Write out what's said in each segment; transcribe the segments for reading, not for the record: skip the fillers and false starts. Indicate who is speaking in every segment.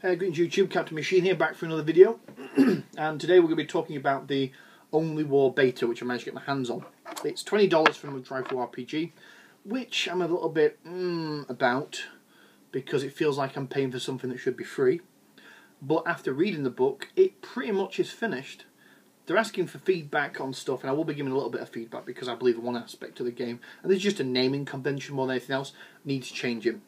Speaker 1: Greetings YouTube, Captain Machine here, back for another video. And today we're going to be talking about the Only War beta, which I managed to get my hands on. It's $20 from drivethruRPG, which I'm a little bit about, because it feels like I'm paying for something that should be free. But after reading the book, it pretty much is finished. They're asking for feedback on stuff, and I will be giving a little bit of feedback because I believe one aspect of the game, and this is just a naming convention more than anything else, needs changing.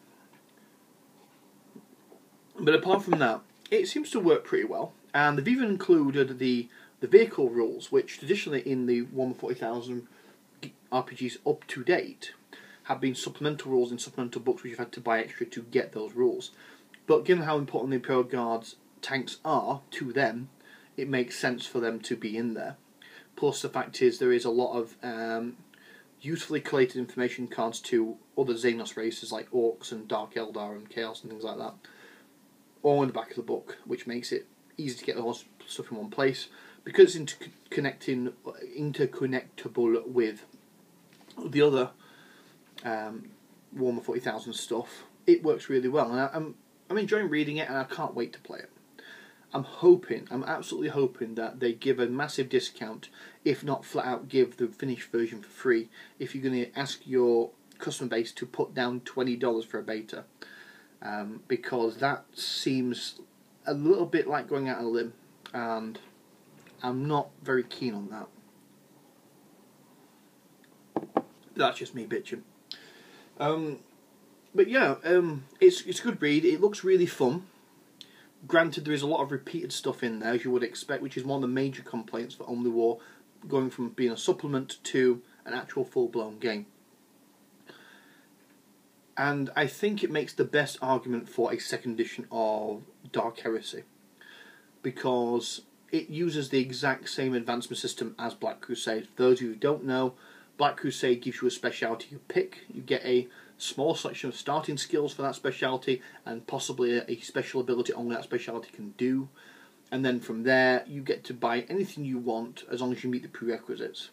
Speaker 1: But apart from that, it seems to work pretty well, and they've even included the vehicle rules, which traditionally in the 140,000 RPGs up to date have been supplemental rules in supplemental books which you've had to buy extra to get those rules. But given how important the Imperial Guard's tanks are to them, it makes sense for them to be in there. Plus the fact is there is a lot of usefully collated information cards to other Xenos races like Orcs and Dark Eldar and Chaos and things like that, all in the back of the book, which makes it easy to get the whole stuff in one place. Because it's interconnectable with the other Warhammer 40,000 stuff, it works really well, and I'm enjoying reading it, and I can't wait to play it. I'm absolutely hoping that they give a massive discount, if not flat out give the finished version for free, if you're going to ask your customer base to put down $20 for a beta. Because that seems a little bit like going out on a limb, and I'm not very keen on that. That's just me bitching. But yeah, it's a good read. It looks really fun. Granted, there is a lot of repeated stuff in there, as you would expect, which is one of the major complaints for Only War, going from being a supplement to an actual full-blown game. And I think it makes the best argument for a second edition of Dark Heresy, because it uses the exact same advancement system as Black Crusade. For those who don't know, Black Crusade gives you a speciality you pick. You get a small selection of starting skills for that speciality, and possibly a special ability only that speciality can do. And then from there, you get to buy anything you want as long as you meet the prerequisites.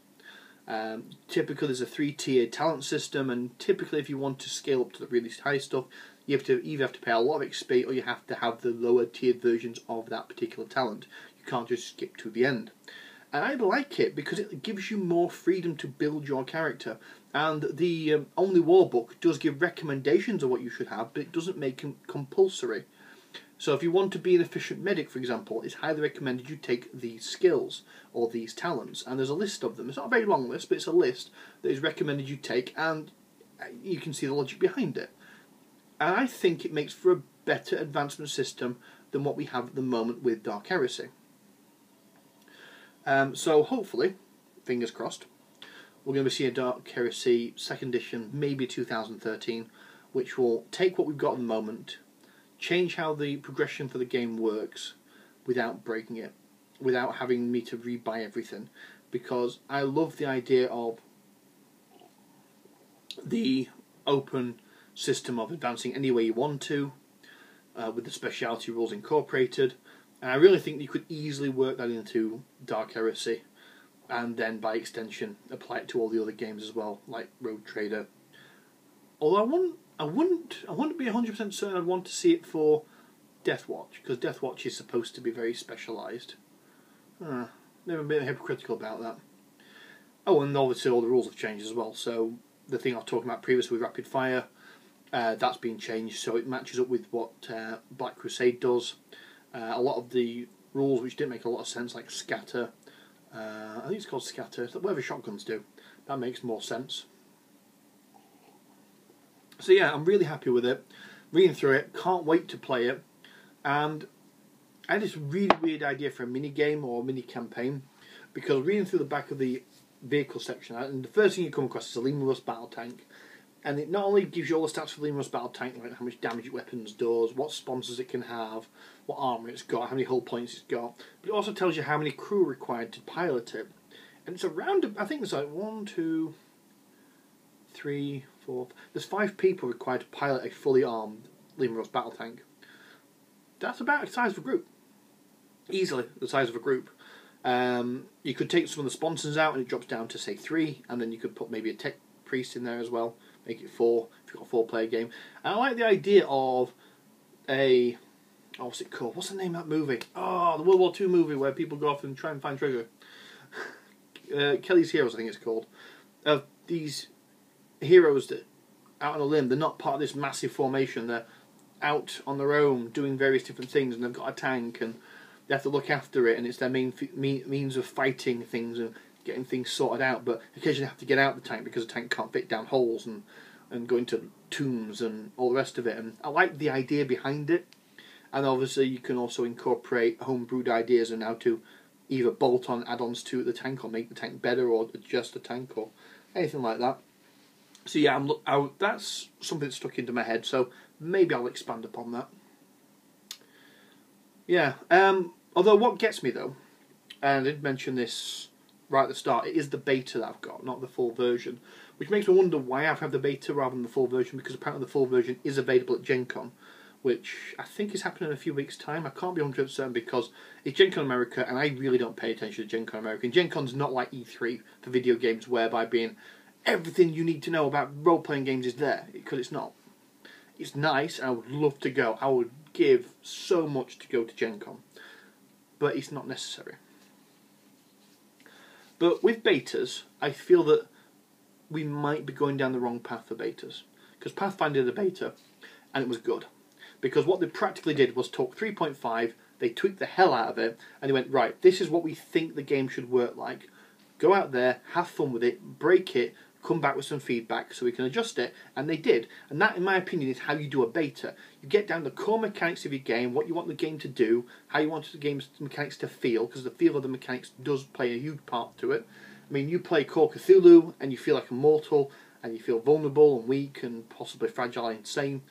Speaker 1: Typically there's a 3-tiered talent system, and typically if you want to scale up to the really high stuff, you have to either pay a lot of XP or you have to have the lower tiered versions of that particular talent. You can't just skip to the end. And I like it because it gives you more freedom to build your character, and the Only War book does give recommendations of what you should have, but it doesn't make them compulsory. So if you want to be an efficient medic, for example, it's highly recommended you take these skills or these talents, and there's a list of them. It's not a very long list, but it's a list that is recommended you take, and you can see the logic behind it. And I think it makes for a better advancement system than what we have at the moment with Dark Heresy. So hopefully, fingers crossed, we're going to see a Dark Heresy 2nd edition, maybe 2013, which will take what we've got at the moment, change how the progression for the game works without breaking it, without having me to rebuy everything, because I love the idea of the open system of advancing any way you want to, with the speciality rules incorporated, and I really think you could easily work that into Dark Heresy, and then by extension apply it to all the other games as well, like Road Trader. Although I wouldn't be 100% certain I'd want to see it for Death Watch, because Death Watch is supposed to be very specialised. Never been hypocritical about that. Oh, and obviously all the rules have changed as well. So the thing I was talking about previously with Rapid Fire, that's been changed, so it matches up with what Black Crusade does. A lot of the rules which didn't make a lot of sense, like Scatter, I think it's called Scatter, whatever shotguns do, that makes more sense. So yeah, I'm really happy with it. Reading through it, can't wait to play it. And I had this really weird idea for a mini game or a mini campaign, because reading through the back of the vehicle section, and the first thing you come across is a Lima Rust battle tank, and it not only gives you all the stats for the Lima Rust battle tank, like how much damage its weapons does, what sponsors it can have, what armour it's got, how many hull points it's got, but it also tells you how many crew are required to pilot it. And it's around, I think it's like 1, 2, 3, 4. There's 5 people required to pilot a fully armed Lima Rust battle tank. That's about the size of a group. Easily the size of a group. You could take some of the sponsors out and it drops down to say 3, and then you could put maybe a tech priest in there as well, make it 4 if you've got a 4-player game. And I like the idea of a oh, what's it called? What's the name of that movie? Oh, the World War II movie where people go off and try and find treasure. Kelly's Heroes, I think it's called. Of these heroes that out on a limb, they're not part of this massive formation. They're out on their own doing various different things, and they've got a tank, and they have to look after it, and it's their main means of fighting things and getting things sorted out. But occasionally they have to get out the tank because the tank can't fit down holes and go into tombs and all the rest of it. And I like the idea behind it. And obviously you can also incorporate homebrewed ideas on how to either bolt on add-ons to the tank or make the tank better or adjust the tank or anything like that. So yeah, that's something that stuck into my head, so maybe I'll expand upon that. Yeah, although what gets me though, and I did mention this right at the start, it is the beta that I've got, not the full version, which makes me wonder why I've had the beta rather than the full version, because apparently the full version is available at Gen Con, which I think is happening in a few weeks' time. I can't be 100% certain because it's Gen Con America, and I really don't pay attention to Gen Con America. And Gen Con's not like E3 for video games, whereby being everything you need to know about role-playing games is there, because it's not. It's nice, and I would love to go. I would give so much to go to Gen Con, but it's not necessary. But with betas, I feel that we might be going down the wrong path for betas, because Pathfinder did a beta, and it was good. Because what they practically did was talk 3.5, they tweaked the hell out of it, and they went, right, this is what we think the game should work like. Go out there, have fun with it, break it, come back with some feedback so we can adjust it, and they did. And that, in my opinion, is how you do a beta. You get down the core mechanics of your game, what you want the game to do, how you want the game's mechanics to feel, because the feel of the mechanics does play a huge part to it. I mean, you play Call of Cthulhu, and you feel like a mortal, and you feel vulnerable and weak and possibly fragile and insane.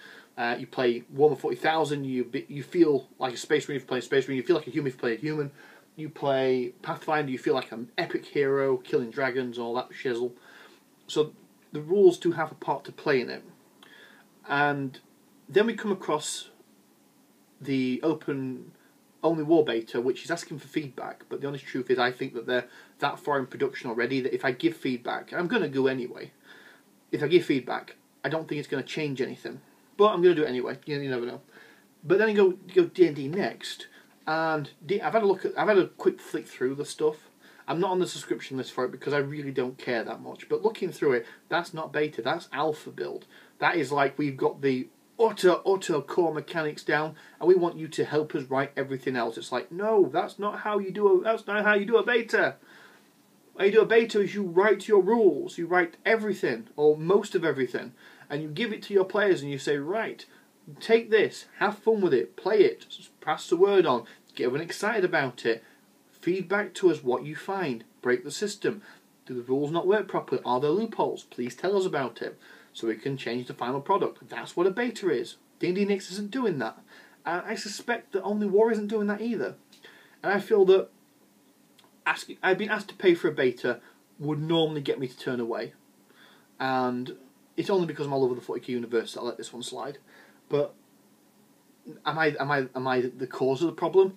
Speaker 1: You play Warhammer 40,000, you feel like a Space Marine if you play a Space Marine, you feel like a human if you play a human. You play Pathfinder, you feel like an epic hero, killing dragons, all that shizzle. So the rules do have a part to play in it. And then we come across the open only war beta, which is asking for feedback, but the honest truth is I think that they're that far in production already that if I give feedback, and I'm going to go anyway, if I give feedback, I don't think it's going to change anything. But I'm going to do it anyway. You never know. But then I go D&D next, and I've had a quick flick through the stuff. I'm not on the subscription list for it because I really don't care that much. But looking through it, that's not beta. That's alpha build. That is like we've got the utter core mechanics down, and we want you to help us write everything else. It's like, no, that's not how you do a beta. How you do a beta is you write your rules. You write everything or most of everything. And you give it to your players and you say, right, take this, have fun with it, play it, pass the word on, get everyone excited about it, feedback to us what you find, break the system, do the rules not work properly, are there loopholes, please tell us about it, so we can change the final product. That's what a beta is. D&D Next isn't doing that. And I suspect that Only War isn't doing that either. And I feel that I've been asked to pay for a beta would normally get me to turn away. And it's only because I'm all over the 40k universe that I let this one slide. But am I the cause of the problem?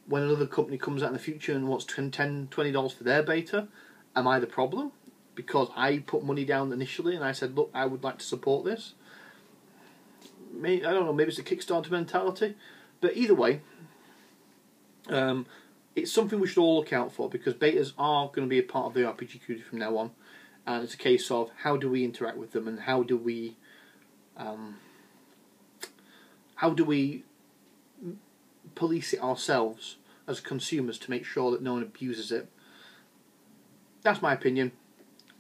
Speaker 1: When another company comes out in the future and wants $10, $20 for their beta, am I the problem? Because I put money down initially and I said, look, I would like to support this. I don't know, maybe it's a Kickstarter mentality. But either way, it's something we should all look out for, because betas are going to be a part of the RPG community from now on. And it's a case of how do we interact with them and how do we police it ourselves as consumers to make sure that no one abuses it. That's my opinion.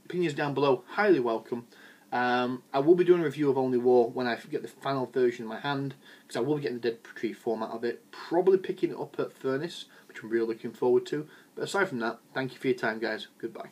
Speaker 1: Opinions down below, highly welcome. I will be doing a review of Only War when I get the final version in my hand, because I will be getting the Dead Tree format of it, probably picking it up at Furnace, which I'm really looking forward to. But aside from that, thank you for your time, guys. Goodbye.